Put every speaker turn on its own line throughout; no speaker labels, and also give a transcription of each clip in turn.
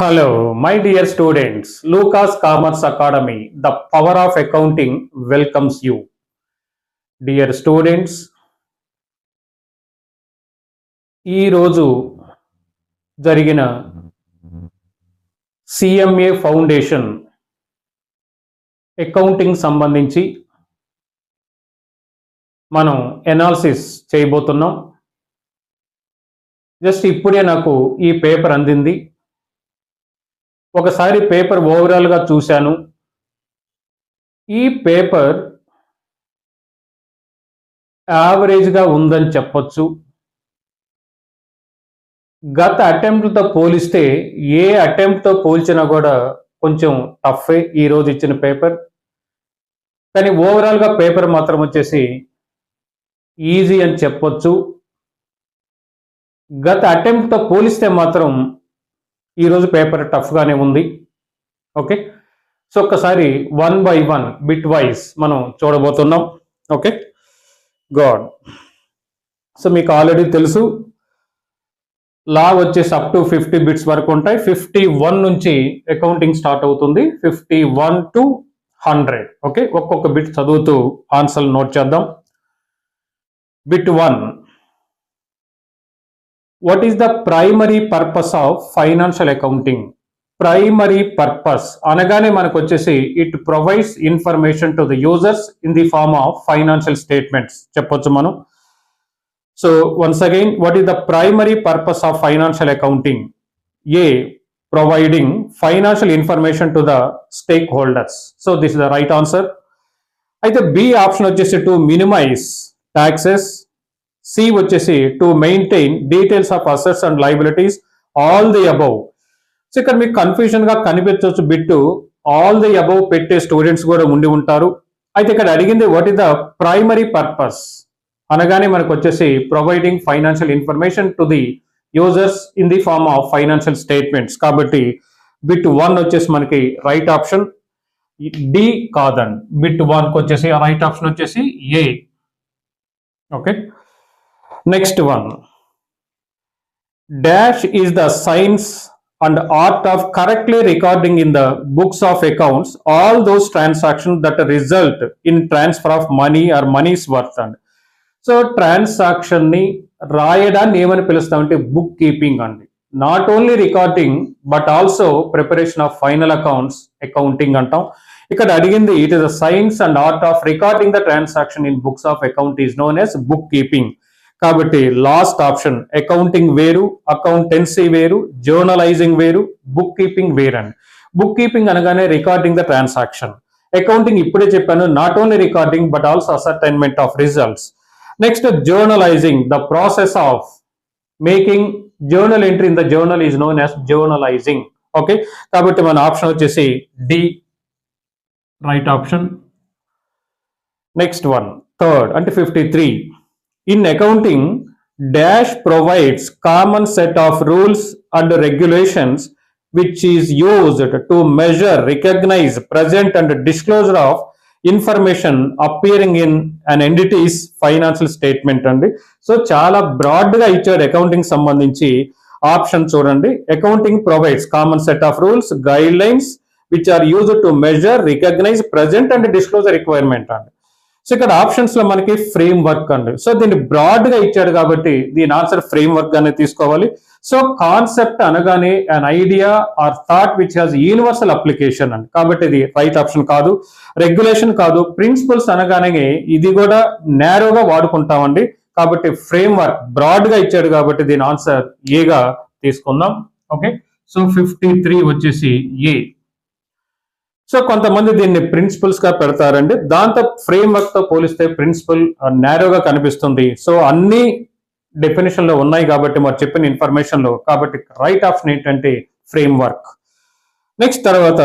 Hello, my dear students. Lucas Commerce Academy, the power of accounting welcomes you. Dear students, ఈ రోజు జరిగిన CMA foundation accounting సంబంధించి మనం analysis చేయబోతున్నాం. Just ఇప్పుడే నాకు ఈ పేపర్ అందింది. ఒకసారి పేపర్ ఓవరాల్గా చూశాను. ఈ పేపర్ యావరేజ్గా ఉందని చెప్పొచ్చు. గత అటెంప్ట్తో పోలిస్తే ఏ అటెంప్ట్తో పోల్చినా కూడా కొంచెం టఫే ఈరోజు ఇచ్చిన పేపర్. కానీ ఓవరాల్గా పేపర్ మాత్రం వచ్చేసి ఈజీ అని చెప్పొచ్చు. గత అటెంప్ట్తో పోలిస్తే మాత్రం ఈరోజు పేపర్ టఫ్గానే ఉంది. ఓకే, సో ఒక్కసారి 1 by 1 బిట్ వైజ్ మనం చూడబోతున్నాం. Okay, God. సో మీకు ఆల్రెడీ తెలుసు, లా వచ్చేసి అప్ టు 50 బిట్స్ వరకు ఉంటాయి. 51 నుంచి అకౌంటింగ్ స్టార్ట్ అవుతుంది, 51 to 100. ఓకే, ఒక్కొక్క బిట్ చదువుతూ ఆన్సర్ నోట్ చేద్దాం. Bit 1, what is the primary purpose of financial accounting? Primary purpose అనగానే మనకు వచ్చేసి it provides information to the users in the form of financial statements చెప్పొచ్చు మనం. So once again, what is the primary purpose of financial accounting? A, providing financial information to the stakeholders. So this is the right answer. అయితే B option వచ్చేసి to minimize taxes. C వచ్చేసి to maintain details of assets and liabilities. All the above. So ఇక్కడ మీకు confusion గా కనిపించవచ్చు bit, all the above పెట్టే students కూడా ఉండి ఉంటారు. అయితే ఇక్కడ అడిగింది what is the primary purpose అనగానే మనకు వచ్చేసి providing financial information to the users in the form of financial statements. కాబట్టి బిట్ 1 వచ్చేసి మనకి రైట్ ఆప్షన్. డి కాదండి, బిట్ 1 వచ్చేసి రైట్ ఆప్షన్ వచ్చేసి A. Okay, next one, dash is the science and art of correctly recording in the books of accounts all those transactions that result in transfer of money or money's worth. And so transaction ni రాయడాన్ని ఏమని పిలుస్తామంటే book keeping అండి. Not only recording but also preparation of final accounts accounting అంటాం. ఇక్కడ అడిగింది it is the science and art of recording the transaction in books of account is known as book keeping. కాబట్టి last option, accounting వేరు, accountancy వేరు, journalising వేరు, book keeping వేరు అండి. Book keeping అనగానే రికార్డింగ్ ద ట్రాన్సాక్షన్. అకౌంటింగ్ ఇప్పుడే చెప్పాను, not only recording but also అసర్టైన్మెంట్ of results. Next journalising, the process of making journal entry in the journal is known as journalising. Okay, కాబట్టి మన option వచ్చేసి D right option. Next one, third అంటే 53. In accounting, dash provides common set of rules and regulations which is used to measure, recognize, present and disclosure of information appearing in an entity's financial statement అండి. So చాలా broad గా ఇచ్చాడు accounting సంబంధించి. Option చూడండి, accounting provides common set of rules, guidelines which are used to measure, recognize, present and disclosure requirement అండి. So ఇక్కడ options లో మనకి ఫ్రేమ్ వర్క్ అండి. సో దీన్ని బ్రాడ్ గా ఇచ్చాడు కాబట్టి దీని ఆన్సర్ ఫ్రేమ్ వర్క్ గానే తీసుకోవాలి. సో కాన్సెప్ట్ అనగానే an idea or thought which has universal application అండి. కాబట్టి ఇది రైట్ ఆప్షన్ కాదు. రెగ్యులేషన్ కాదు. ప్రిన్సిపల్స్ అనగానే ఇది కూడా నేరోగా వాడుకుంటామండి. కాబట్టి ఫ్రేమ్ వర్క్ బ్రాడ్ గా ఇచ్చాడు కాబట్టి దీని ఆన్సర్ ఏగా తీసుకుందాం. ఓకే, సో 53 వచ్చేసి ఏ. సో కొంతమంది దీన్ని ప్రిన్సిపల్స్ గా పెడతారండి. దాంతో ఫ్రేమ్ వర్క్ తో పోలిస్తే ప్రిన్సిపల్ నేరోగా కనిపిస్తుంది. సో అన్ని డెఫినేషన్ లో ఉన్నాయి కాబట్టి మరి చెప్పిన ఇన్ఫర్మేషన్ లో, కాబట్టి రైట్ ఆప్షన్ ఏంటంటే ఫ్రేమ్ వర్క్. నెక్స్ట్ తర్వాత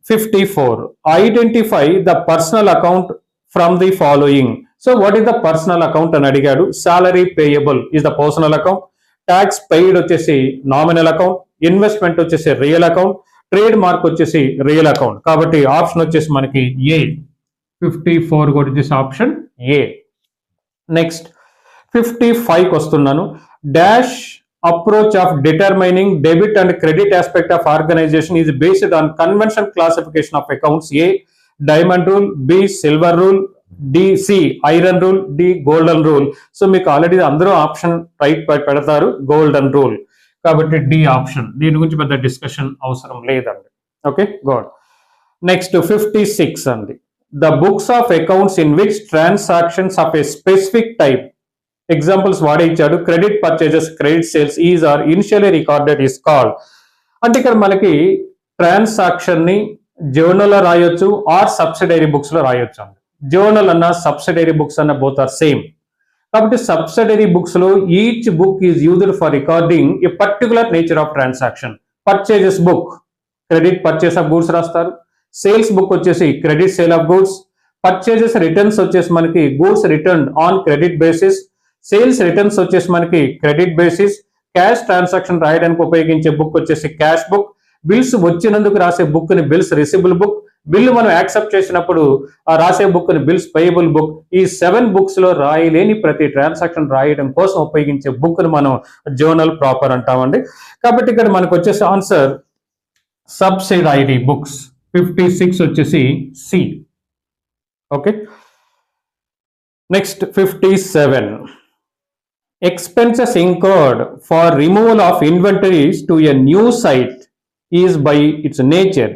54, identify the personal account from the following. So what is the personal account అని అడిగాడు. Salary payable is the personal account, tax paid వచ్చేసి నామినల్ అకౌంట్, ఇన్వెస్ట్మెంట్ వచ్చేసి రియల్ అకౌంట్, ట్రేడ్ మార్క్ వచ్చేసి real account. కాబట్టి option వచ్చేసి మనకి ఏ. 54 కూడా వచ్చేసి ఆప్షన్ ఏ. నెక్స్ట్ 55కి వస్తున్నాను. Dash approach of determining debit and credit aspect of organization is based on conventional classification of accounts. A, diamond rule. B, silver rule. C, iron rule. D, golden rule. So మీకు already అందరూ option right పెడతారు, golden rule. కాబట్టి D option, దీని గురించి పెద్ద discussion అవసరం లేదండి. Okay, good. Next 56 అండి. The books of accounts in which transactions of a specific type, examples వాడే ఇచ్చాడు. Credit purchases, credit sales is are initially recorded is called. అంటే ఇక్కడ మనకి ట్రాన్సాక్షన్ ని జర్నల్ లో రాయొచ్చు ఆర్ సబ్సిడరీ బుక్స్ లో రాయొచ్చు అండి. జర్నల్ అన్న సబ్సిడరీ బుక్స్ అన్న బోత్ ఆర్ సేమ్. కాబట్టి సబ్సిడరీ బుక్స్ లో each book is used for recording A particular nature of transaction. Purchases book credit purchase of goods రాస్తారు. సేల్స్ బుక్ వచ్చేసి credit sale of goods. Purchases returns వచ్చేసి మనకి goods return on credit basis. Sales returns వచ్చేసి మనకి credit basis. Cash transaction రాయడానికి ఉపయోగించే book వచ్చేసి cash book. Bills వచ్చినందుకు రాసే బుక్ ని బిల్స్ రిసిబుల్ బుక్. బిల్లు మనం యాక్సెప్ట్ చేసినప్పుడు రాసే బుక్ ని బిల్స్ పేయబుల్ బుక్. ఈ 7 బుక్స్ లో రాయలేని ప్రతి ట్రాన్సాక్షన్ రాయడం కోసం ఉపయోగించే బుక్ ని మనం జర్నల్ ప్రాపర్ అంటామండి. కాబట్టి ఇక్కడ మనకు వచ్చేసి ఆన్సర్ సబ్సిడరీ బుక్స్. 56 వచ్చేసి C. Okay, next 57. Expenses incurred for removal of inventories to a new site is by its nature.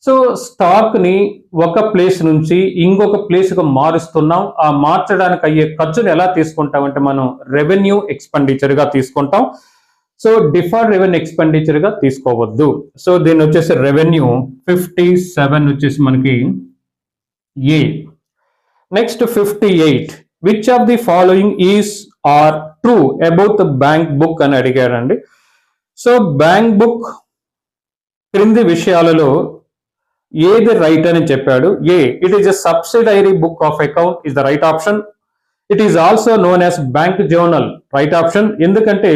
So stock ని ఒక ప్లేస్ నుంచి ఇంకొక ప్లేస్ కు మారుస్తున్నాం. ఆ మార్చడానికి అయ్యే ఖర్చును ఎలా తీసుకుంటాం అంటే మనం రెవెన్యూ ఎక్స్పెండిచర్ గా తీసుకుంటాం. సో డిఫర్డ్ రెవెన్యూ ఎక్స్పెండిచర్ గా తీసుకోవద్దు. సో దీని వచ్చేసి రెవెన్యూ 57 వచ్చేసి మనకి ఏ. Next 58. Which of the following is are true about the bank book అని అడిగారండి. సో బ్యాంక్ బుక్ క్రింది విషయాలలో ఏది రైట్ అని చెప్పాడు. A, it is a subsidiary book of account is the right option. It is also known as bank journal, right option. ఎందుకంటే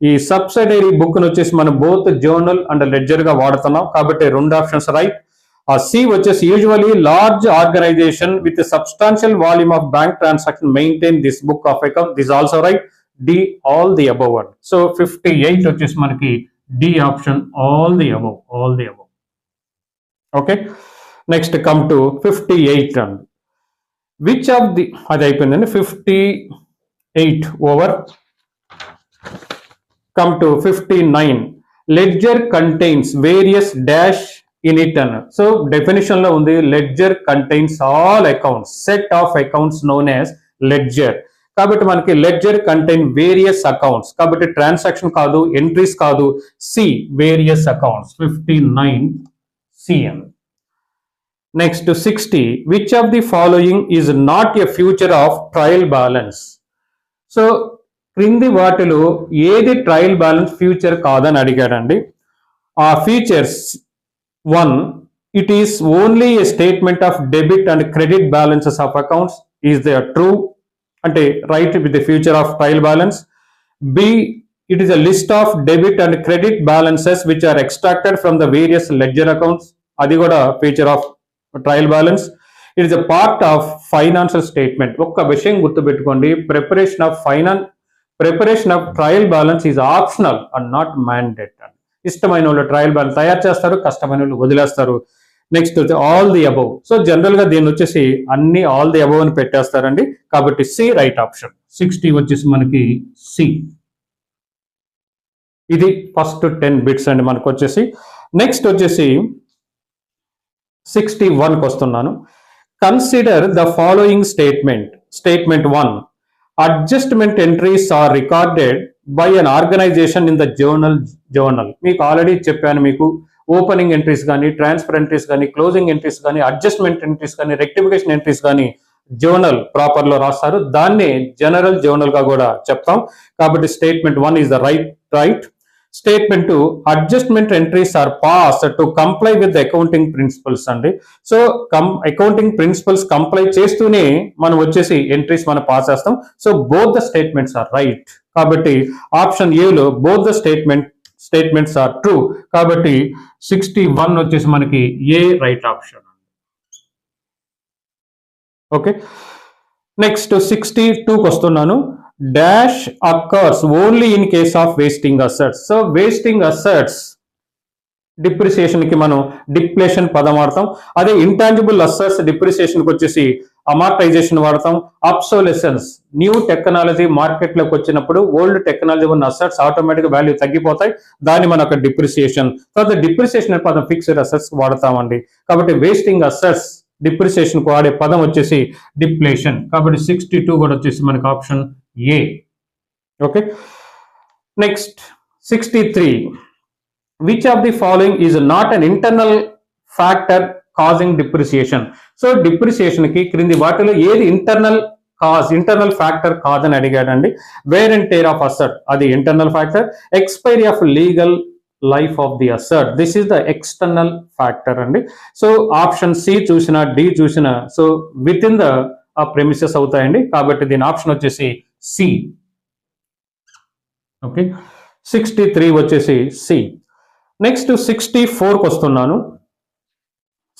ఈ subsidiary book వచ్చేసి మనం బోత్ జర్నల్ అండ్ లెడ్జర్ గా వాడుతున్నాం కాబట్టి 2 ఆప్షన్స్ రైట్. ఆ సి వచ్చేసి usually large organization with substantial volume of bank transaction maintain this book of account, this also right. D, all the above and. So 58 వచ్చేసి మనకి D option, all the above, all the above. Okay, next come to 58 and which of the, అది అయిపోయిందండి 58 over. Come to 59. Ledger contains various dash in it అన్న. So definition లో ఉంది ledger contains all accounts, set of accounts known as ledger. కాబట్టి మనకి ledger contain various accounts కాబట్టి transaction కాదు, entries కాదు. C, various accounts. 59 CM. Next 60. Which of the following is not a feature of trial balance? So క్రింది వాటిలో ఏది trial balance future కాదని అడిగాడండి. ఆ features 1. It is only a statement of debit and credit balances of accounts. Is they are true? అంటే right with the future of trial balance. B. It is a list of debit and credit balances which are extracted from the various ledger accounts. అది కూడా feature of trial balance. It is a part of financial statement. ఒక్క విషయం గుర్తుపెట్టుకోండి, preparation of trial balance is optional and not mandatory. ఇష్టమైన వాళ్ళు trial balance తయారు చేస్తారు, కష్టమైన వాళ్ళు వదిలేస్తారు. నెక్స్ట్ వచ్చి all the above. So general గా దీన్ని వచ్చేసి అన్ని ఆల్ ది అబవ్ అని పెట్టేస్తారండి. కాబట్టి సి రైట్ ఆప్షన్. 60 వచ్చేసి మనకి సి. ఇది ఫస్ట్ 10 బిట్స్ అండి మనకు వచ్చేసి. నెక్స్ట్ వచ్చేసి 61కి వస్తున్నాను. Consider the following statement. Statement 1. Adjustment entries are recorded by an organisation in the journal. మీకు ఆల్రెడీ చెప్పాను, మీకు ఓపెనింగ్ ఎంట్రీస్ కానీ, ట్రాన్స్ఫర్ ఎంట్రీస్ కానీ, క్లోజింగ్ ఎంట్రీస్ కానీ, అడ్జస్ట్మెంట్ ఎంట్రీస్ కానీ, రెక్టిఫికేషన్ ఎంట్రీస్ కానీ జర్నల్ ప్రాపర్ లో రాస్తారు. దాన్ని జనరల్ జర్నల్ గా కూడా చెప్తాం. కాబట్టి statement 1 is the right. Statement 2. Adjustment entries are pass to comply with accounting principles అండి. సో అకౌంటింగ్ ప్రిన్సిపల్స్ కంప్లై చేస్తూనే మనం వచ్చేసి ఎంట్రీస్ మనం పాస్ చేస్తాం. So both the statements are right. కాబట్టి ఆప్షన్ ఏలో both the statements are true. కాబట్టి 61 వచ్చేసి మనకి A right option. Okay, next 62కి వస్తున్నాను. dash occurs only in case of wasting assets. So wasting assets depreciation కి మనం డిప్లేషన్ పదం వాడతాం. అదే ఇంటాంజిబుల్ అసెట్స్ డిప్రిసియేషన్ కి వచ్చేసి అమార్టైజేషన్ వాడతాం. అబ్సోలెసెన్స్, న్యూ టెక్నాలజీ మార్కెట్ లోకి వచ్చినప్పుడు ఓల్డ్ టెక్నాలజీ ఉన్న అసెట్స్ ఆటోమేటిక్ వాల్యూ తగ్గిపోతాయి, దాన్ని మన ఒక డిప్రిసియేషన్. తర్వాత డిప్రిసియేషన్ అనే పదం ఫిక్స్డ్ అసెట్స్ వాడతామండి. కాబట్టి వేస్టింగ్ అసెట్స్ డిప్రిసియేషన్ కు వాడే పదం వచ్చేసి డిప్లేషన్. కాబట్టి 62 కూడా వచ్చేసి మనకి option A. Okay, next 63. Which of the following is not an internal factor causing depreciation? So depreciation కి క్రింది వాటిలో ఏది ఇంటర్నల్ ఫ్యాక్టర్ కాదని అడిగాడండి. Wear and tear of asset, అది internal factor. Expiry of legal life of the asset, this is the external factor అండి. So option C చూసిన, D చూసిన, so within the premises అవుతాయండి. కాబట్టి దీని ఆప్షన్ వచ్చేసి సి. ఓకే, 63 వచ్చేసి C. Next 64కి వస్తున్నాను.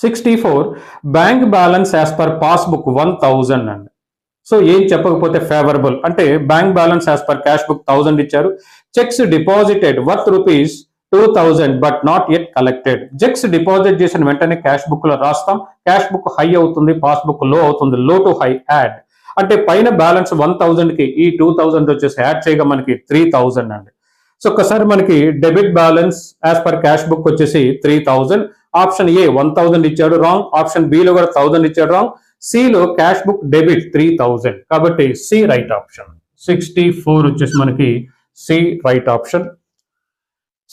64 bank balance as per passbook 1000 అండి. సో ఏం చెప్పకపోతే ఫేవరబుల్ అంటే bank balance as per cash book 1000 ఇచ్చారు. Checks deposited worth ₹2000 but not yet collected. Checks deposit చేసిన వెంటనే క్యాష్ బుక్ లో రాస్తాం. క్యాష్ బుక్ హై అవుతుంది, పాస్బుక్ లో అవుతుంది. లో టు హై యాడ్ అంటే పైన బ్యాలెన్స్ 1000 కి ఈ 2000 వచ్చేసి యాడ్ చేయగా మనకి 3000 అండి. సో ఒకసారి మనకి debit balance as per cash book వచ్చేసి 3000. ఆప్షన్ ఏ 1000 ఇచ్చాడు, రాంగ్. ఆప్షన్ బి లో కూడా 1000 ఇచ్చాడు, రాంగ్. సి లో క్యాష్ బుక్ డెబిట్ 3000. కాబట్టి సి రైట్ ఆప్షన్. 64 వచ్చేసి మనకి C right option.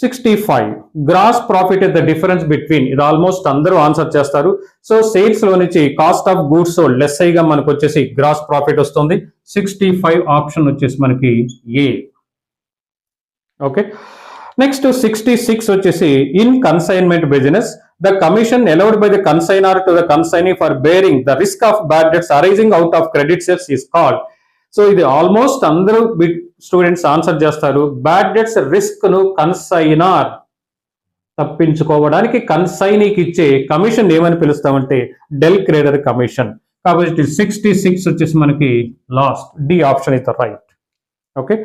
65 gross profit is the difference between, ఇది ఆల్మోస్ట్ అందరూ ఆన్సర్ చేస్తారు. సో సేల్స్ లో నుంచి cost of goods sold less అయ్యిగా మనకు వచ్చేసి గ్రాస్ ప్రాఫిట్ వస్తుంది. 65 ఆప్షన్ వచ్చేసి మనకి ఏ. ఓకే, నెక్స్ట్ 66 వచ్చేసి in consignment business the commission allowed by the consignor to the consignee for bearing the risk of bad debts arising out of credit sales is called. So ఇది almost అందరూ students answer చేస్తారు. Bad debts risk ను consignor తప్పించుకోవడానికి కన్సైనీకి ఇచ్చే commission ఏమని పిలుస్తామంటే del creditor commission. కాబట్టి 66 వచ్చేసి మనకి last, D option is the right. Okay,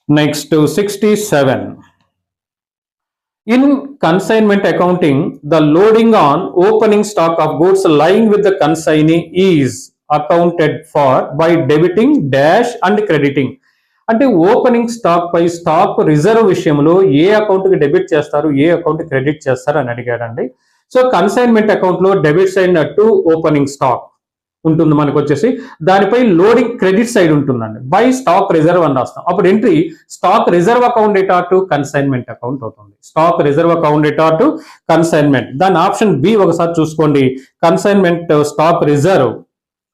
next 67 in consignment accounting the loading on opening stock of goods lying with the consignee is accounted for by debiting dash and crediting. అంటే opening stock పై stock reserve విషయంలో ఏ account కి debit చేస్తారు, ఏ account credit చేస్తారు అని అడిగాడండి. So consignment account లో debit side to opening stock ఉంటుంది మనకు వచ్చేసి, దానిపై లోడింగ్ క్రెడిట్ సైడ్ ఉంటుందండి. బై స్టాక్ రిజర్వ్ అని రాస్తాం. అప్పుడు entry stock reserve account data to consignment account అవుతుంది. Stock reserve account data to consignment. దాని ఆప్షన్ బి ఒకసారి చూసుకోండి. కన్సైన్మెంట్ స్టాక్ రిజర్వ్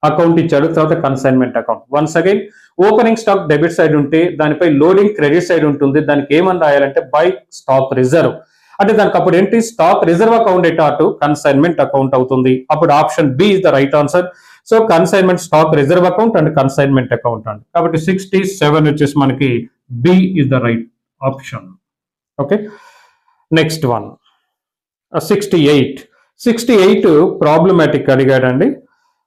అకౌంట్ ఇచ్చాడు, తర్వాత consignment account. Once again opening stock debit side ఉంటే దానిపై లోడింగ్ క్రెడిట్ సైడ్ ఉంటుంది. దానికి ఏమని రాయాలంటే బై స్టాక్ రిజర్వ్. అంటే దానికి అప్పుడు entry stock reserve account data to consignment account అవుతుంది. అప్పుడు option B is the right answer. So consignment stock reserve account and consignment account అండి. కాబట్టి 67 వచ్చేసి మనకి B is the right option. Okay, next one 68 problematic అడిగాడండి.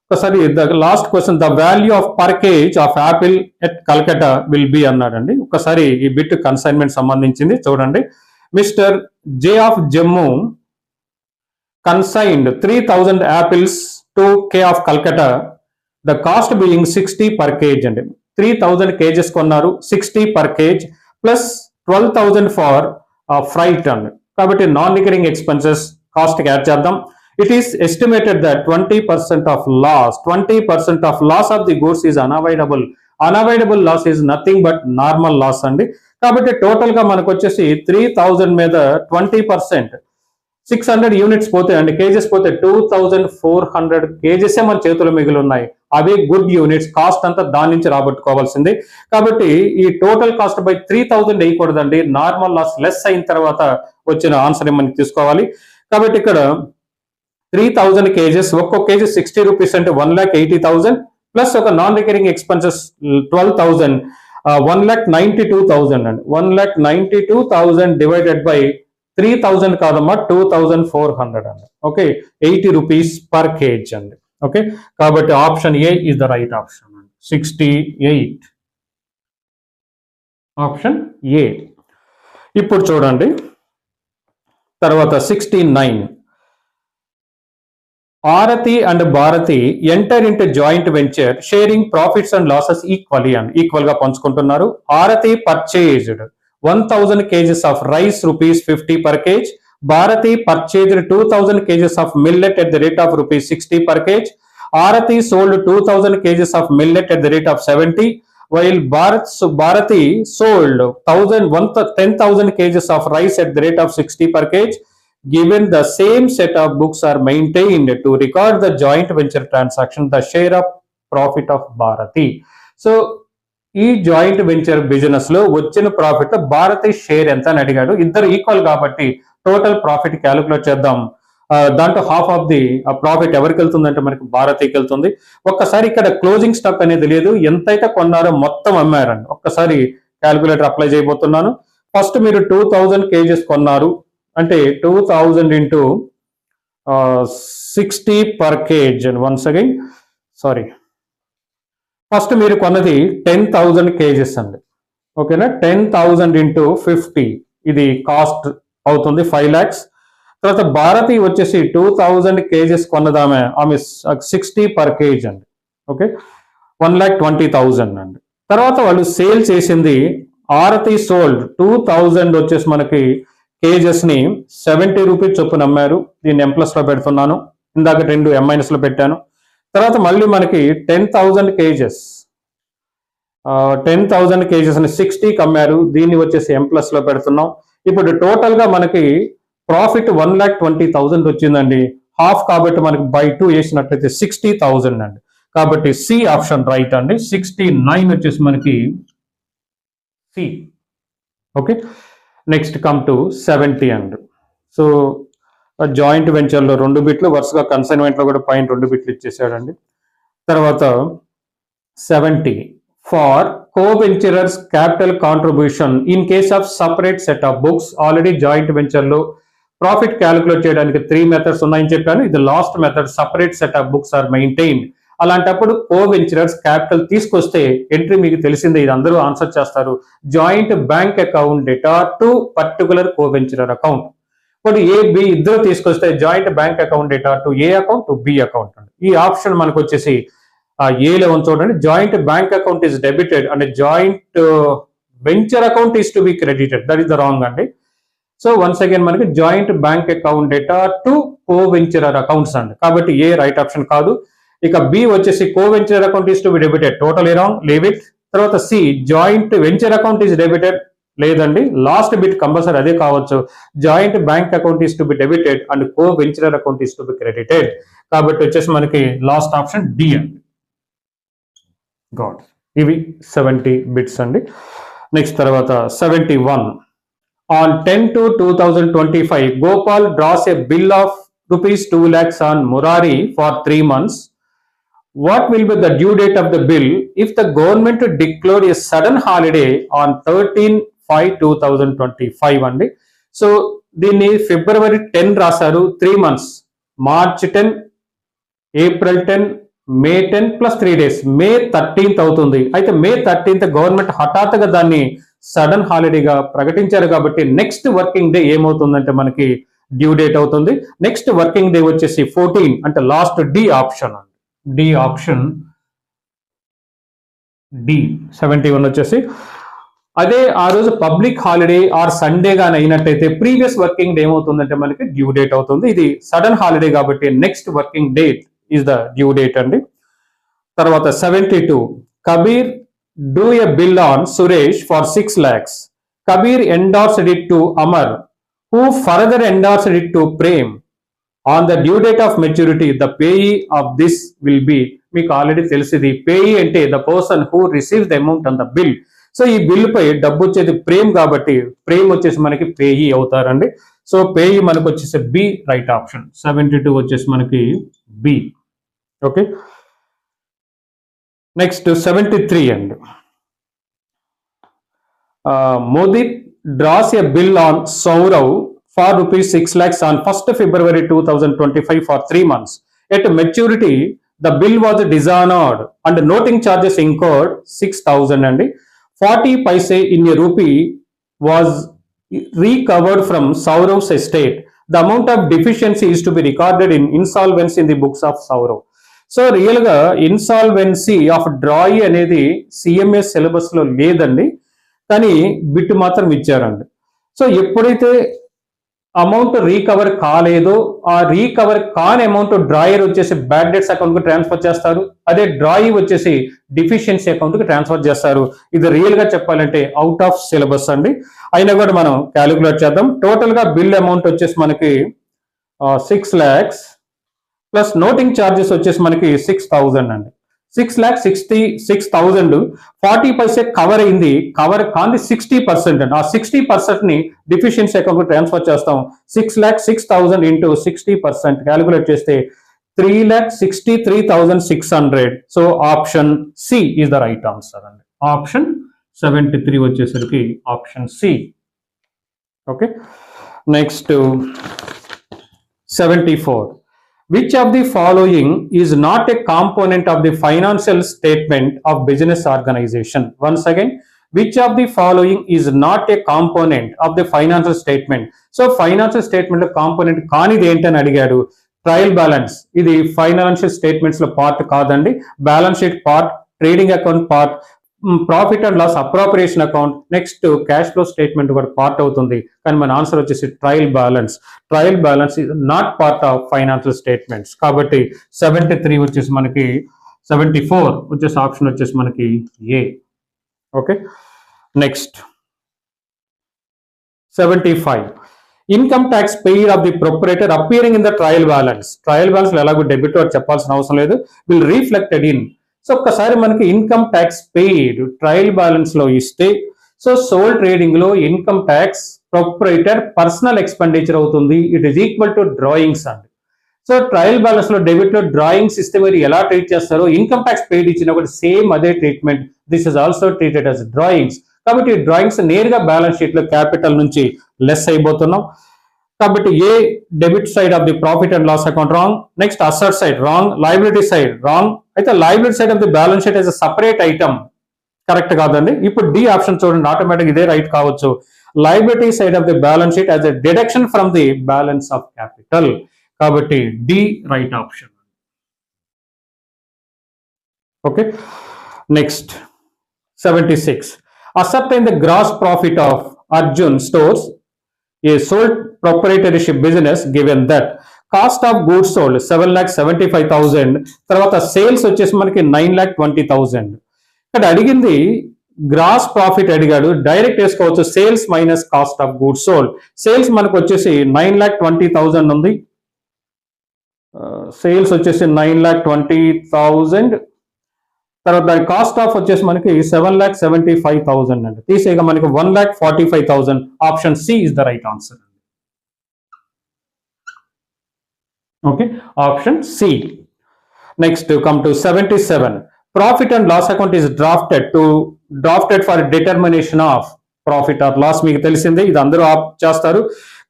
ఒకసారి the last question the value of per kg of apple at Calcutta will be అన్నాడండి. ఒకసారి ఈ bit consignment సంబంధించింది చూడండి. Mister J of Jammu consigned 3000 apples to K of Calcutta, the cost being 60 per kg అండి. 3000 kgs కొన్నారు, 60 per kg plus 12,000 for freight అండి. కాబట్టి non recurring expenses cost add చేద్దాం. It is estimated that 20% of loss of the goods is unavoidable. Unavoidable loss is nothing but normal loss అండి. కాబట్టి total గా మనకు వచ్చేసి 3000 మీద 20% 600 యూనిట్స్ పోతే అండి, కేజెస్ పోతే 2400 కేజెస్ మన చేతులు మిగిలి ఉన్నాయి. అవి గుడ్ యూనిట్స్, కాస్ట్ అంతా దాని నుంచి రాబట్టుకోవాల్సింది. కాబట్టి ఈ టోటల్ కాస్ట్ బై 3000 వేయకూడదండి. నార్మల్ లాస్ లెస్ అయిన తర్వాత వచ్చిన ఆన్సర్ మనకి తీసుకోవాలి. కాబట్టి ఇక్కడ 3000 కేజెస్, ఒక్కొక్క కేజీ 60 రూపీస్ అంటే 1,80,000 ప్లస్ ఒక నాన్ రికరింగ్ ఎక్స్పెన్సెస్ 12,000, 1,92,000 అండి. 1,92,000 డివైడెడ్ బై 3000 కాదమ్మా 2400 అండి. ఓకే, 80 రూపీస్ పర్ కేజ్ అండి. ఓకే, కాబట్టి option A is the right option అండి. 68 ఆప్షన్ ఏ. ఇప్పుడు చూడండి తర్వాత 69, Aarti and Bharati enter into joint venture sharing profits and losses equal గా పంచుకుంటున్నారు. Aarti purchased 1000 kgs of rice ₹50 per kg. Bharati purchased 2000 kgs of millet at the rate of ₹60 per kg. Arati sold 2000 kgs of millet at the rate of 70, while Bharati sold 10,000 kgs of rice at the rate of 60 per kg. Given the same set of books are maintained to record the joint venture transaction, the share of profit of Bharati. So, ఈ joint venture business లో వచ్చిన profit Bharati share ఎంత అని అడిగాడు. ఇద్దరు equal కాబట్టి total profit calculate చేద్దాం. దాంట్లో హాఫ్ ఆఫ్ ది ప్రాఫిట్ ఎవరికి వెళ్తుందంటే మనకి భారతికి వెళ్తుంది. ఒక్కసారి ఇక్కడ క్లోజింగ్ స్టాక్ అనేది లేదు, ఎంతైతే కొన్నారో మొత్తం అమ్మారండి. ఒక్కసారి క్యాలిక్యులేటర్ అప్లై చేయబోతున్నాను. ఫస్ట్ మీరు 2000 kgs కొన్నారు అంటే 2000 into 60 per kg. And once again sorry, first మీరు కొన్నది 10,000 kgs అండి. ఓకేనా, 10,000 into 50 ఇది కాస్ట్ అవుతుంది 5 lakhs. తర్వాత భారతి వచ్చేసి 2000 kgs కొన్నదామె, ఆమె 60 per kg అండి. ఓకే, 1,20,000 అండి. తర్వాత వాళ్ళు సేల్ చేసింది ఆరతి సోల్డ్ 2000 వచ్చేసి మనకి కేజెస్ ని 70 రూపీస్ చొప్పున అమ్మారు. దీన్ని M+ లో పెడుతున్నాను, ఇందాక 2 M- లో పెట్టాను. తర్వాత మళ్ళీ మనకి 10,000 kgs 10,000 kgs ని 60కి అమ్మారు. దీన్ని వచ్చేసి M+ లో పెడుతున్నాం. ఇప్పుడు టోటల్ గా మనకి ప్రాఫిట్ 1,20,000 వచ్చిందండి. హాఫ్ కాబట్టి మనకి బై 2 వేసినట్లయితే 60,000 అండి. కాబట్టి సి ఆప్షన్ రైట్ అండి. 69 వచ్చేసి మనకి C. Okay, next come to 70 అండి. సో జాయింట్ వెంచర్ లో 2 బిట్లు వరుసగా కన్సైన్మెంట్ లో కూడా పైన 2 బిట్లు ఇచ్చేసాడండి. తర్వాత 70 far co-venturers capital contribution in case of separate set of books. Already joint venture లో ప్రాఫిట్ క్యాలిక్యులేట్ చేయడానికి 3 మెథడ్స్ ఉన్నాయని చెప్పాను. ఇది last method, separate set of books are maintained. అలాంటప్పుడు co-venturers క్యాపిటల్ తీసుకొస్తే ఎంట్రీ మీకు తెలిసిందే, ఇది అందరూ ఆన్సర్ చేస్తారు. Joint bank account data to particular co-venturer account. ఇప్పుడు ఏ బి ఇద్దరు తీసుకొస్తే joint bank account data to A account to be account అండి. ఈ ఆప్షన్ మనకు వచ్చేసి ఏలో చూడండి, joint bank account is debited and joint venture account is to be credited. That is the wrong అండి. సో వన్స్ అగైన్ మనకి joint bank account data to co-venturer accounts అండి. కాబట్టి ఏ రైట్ ఆప్షన్ కాదు. ఇక బి వచ్చేసి co-venturer account is to be debited, total wrong, leave it. తర్వాత C joint venture account is debited, లేదండి, last bit compulsory అదే కావచ్చు. Joint bank account is to be debited and co-venturer account is to be credited. కాబట్టి వచ్చేసి మనకి last option D అండి. గాడ్, ఇవి 70 బిట్స్ అండి. నెక్స్ట్ తర్వాత 71, on 10/2/2025 Gopal draws a bill of ₹2 lakhs on Murari for 3 months. What will be the due date of the bill if the government declared a sudden holiday on 13/5/2025 అండి. So దీన్ని February 10 రాశారు, 3 months, March 10, April 10, May 10 plus 3 days, May 13th అవుతుంది. అయితే May 13th government హఠాత్తుగా దాన్ని sudden హాలిడేగా ప్రకటించారు కాబట్టి next working day ఏమవుతుందంటే మనకి డ్యూ డేట్ అవుతుంది. నెక్స్ట్ వర్కింగ్ డే వచ్చేసి 14 అంటే లాస్ట్ డి ఆప్షన్ అండి. డి ఆప్షన్ డి 71 వచ్చేసి అదే ఆ రోజు పబ్లిక్ హాలిడే ఆర్ సండే గాని అయినట్టయితే ప్రీవియస్ వర్కింగ్ డే ఏమవుతుందంటే మనకి డ్యూ డేట్ అవుతుంది. ఇది సడన్ హాలిడే కాబట్టి next working date is the due date అండి. తర్వాత 72, Kabir do a bill on Suresh for 6 lakhs. Kabir endorsed it to Amar, who further endorsed it to Prem. On the due date of maturity, the payee of this will be, మీకు already తెలిసింది, payee అంటే the person who receives the amount on the bill. So ఈ bill పై డబ్బు వచ్చేది ప్రేమ్ కాబట్టి ప్రేమ్ వచ్చేసి మనకి payee అవుతారండి. సో పేయీ మనకు వచ్చేసి బి రైట్ ఆప్షన్. 72 వచ్చేసి మనకి బి. ఓకే, నెక్స్ట్ 73 అండి. Modi draws a bill on Saurav for ₹6 lakhs on 1st February 2025 for 3 months. At maturity, the bill was dishonored and noting charges incurred 6,000 అండి. 40 paise in a rupee was recovered from Saurav's estate. The amount of deficiency is to be recorded in insolvency in the books of Saurav. So రియల్గా insolvency of డ్రాయి అనేది CMS సిలబస్లో లేదండి, కానీ bit మాత్రం ఇచ్చారండి. So ఎప్పుడైతే amount recover కాలేదో ఆ recover కాని అమౌంట్ డ్రాయర్ వచ్చేసి బ్యాడ్ డెట్స్ అకౌంట్ కు ట్రాన్స్ఫర్ చేస్తారు, అదే డ్రాయి వచ్చేసి డిఫిషియన్సీ అకౌంట్ కి ట్రాన్స్ఫర్ చేస్తారు. ఇది రియల్ గా చెప్పాలంటే అవుట్ ఆఫ్ సిలబస్ అండి, అయినా కూడా మనం క్యాలిక్యులేట్ చేద్దాం. టోటల్ గా బిల్ అమౌంట్ వచ్చేసి మనకి 6 lakhs ప్లస్ నోటింగ్ ఛార్జెస్ వచ్చేసి మనకి 6,000 అండి. 6,66,000 40 పైసే కవర్ అయింది, కవర్ కాంది 60% అండి. ఆ 60% ని డిఫిషియన్సీ అకౌంట్ ట్రాన్స్ఫర్ చేస్తాం. 6,06,000 ఇంటూ 60% క్యాలిక్యులేట్ చేస్తే 3,63,600. So option C is the right answer అండి. ఆప్షన్ 73 వచ్చేసరికి option C. Okay, next 74. Which of the following is not a component of the financial statement of business organization? Once again, which of the following is not a component of the financial statement? So financial statement component కానిది ఏంటని అడిగాడు. Trial balance ఇది financial statements లో part కాదండి. Balance sheet part, trading account part, profit and loss appropriation account, next cash flow statement కూడా part అవుతుంది. కానీ మన ఆన్సర్ వచ్చేసి trial balance. Trial balance is not part of financial statements. కాబట్టి 73 వచ్చేసి మనకి 74 వచ్చేసి ఆప్షన్ వచ్చేసి మనకి A. Okay, next 75. Income tax paid of the proprietor appearing in the trial balance. Trial balance ఎలాగో డెబిట్ చెప్పాల్సిన అవసరం లేదు, విల్ రిఫ్లెక్టెడ్ ఇన్. సో ఒక్కసారి మనకి income tax paid trial balance లో ఇస్తే, సో సోల్ ట్రేడింగ్ లో income tax proprietor personal expenditure అవుతుంది. It is equal to drawings అండి. సో ట్రయల్ బ్యాలెన్స్ లో డెబిట్ లో డ్రాయింగ్స్ ఇస్తే మీరు ఎలా ట్రీట్ చేస్తారో ఇన్కమ్ ట్యాక్స్ పెయిడ్ ఇచ్చిన కూడా సేమ్ అదే treatment. This is also treated as drawings. కాబట్టి డ్రాయింగ్స్ నేరుగా బ్యాలెన్స్ షీట్ లో క్యాపిటల్ నుంచి లెస్ అయిపోతున్నాం. కాబట్టి A debit side of the profit and loss account wrong. Next asset side wrong, liability side wrong. అయితే liability side of the balance sheet as a separate item correct కాదండి. ఇప్పుడు D option చూడండి, automatic ఇదే right కావచ్చు. Liability side of the balance sheet as a deduction from the balance of capital. కాబట్టి D right option. Okay, next 76. Ascertain the gross profit of Arjun Stores, a sole proprietorship business, given that cost of goods sold 7,75,000, తర్వాత sales వచ్చేసి మనకి 9,20,000. ఇక్కడ అడిగింది gross profit అడిగాడు, direct వేసుకోవచ్చు sales minus cost of goods sold. Sales మనకు వచ్చేసి 9,20,000 ఉంది, సేల్స్ వచ్చేసి 9,20,000. తర్వాత దాని కాస్ట్ ఆఫ్ వచ్చేసి మనకి 7,75,000 అండి. తీసేగా మనకి 1,45,000. Option C is the right answer. Okay, option C. Next come to 77. Profit and loss account is drafted for determination of profit or loss. మీకు తెలిసిందే, ఇది అందరూ ఆప్ చేస్తారు.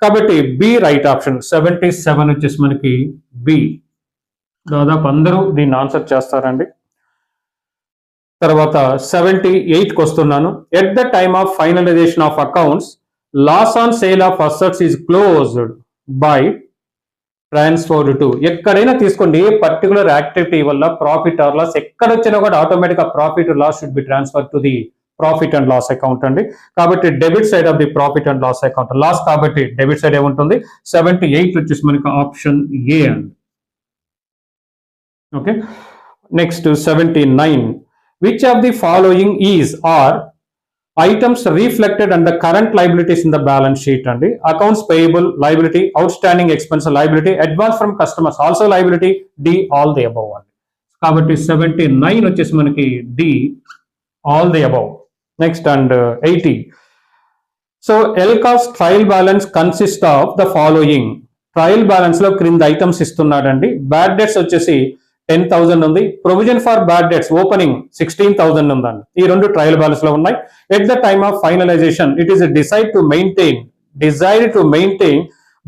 కాబట్టి బి రైట్ ఆప్షన్. 77 వచ్చేసి మనకి బి. దాదాపు అందరూ దీన్ని ఆన్సర్ చేస్తారండి. తర్వాత 78కి వస్తున్నాను. At the time of finalization of accounts, loss on sale of assets is closed by transferred to. ఎక్కడైనా తీసుకోండి, ఏ పర్టికులర్ యాక్టివిటీ వల్ల ప్రాఫిట్ ఆర్ లాస్ ఎక్కడ వచ్చినా కూడా ఆటోమేటిక్ గా profit loss should be transfer to the profit and loss account అండి. కాబట్టి debit side of the profit and loss account loss, కాబట్టి డెబిట్ సైడ్ ఏముంటుంది 78 వచ్చేసి మనకి ఆప్షన్ ఏ అండి. Okay, next 79. Which of the following is or items reflected under current liabilities in the balance sheet అండి. Accounts payable liability, outstanding expense liability, advance from customers also liability, D all the above అండి. కాబట్టి 79 వచ్చేసి మనకి D all the above. Next and 80. So ఎల్కాస్ trial balance consist of the following. Trial balance లో క్రింద items ఇస్తున్నాడండి. Bad debts వచ్చేసి 10,000 ఉంది. Provision for bad debts opening 16,000 ఉందండి. ఈ రెండు ట్రయల్ బ్యాలెన్స్ లో ఉన్నాయి. At the time of finalisation it is decide to maintain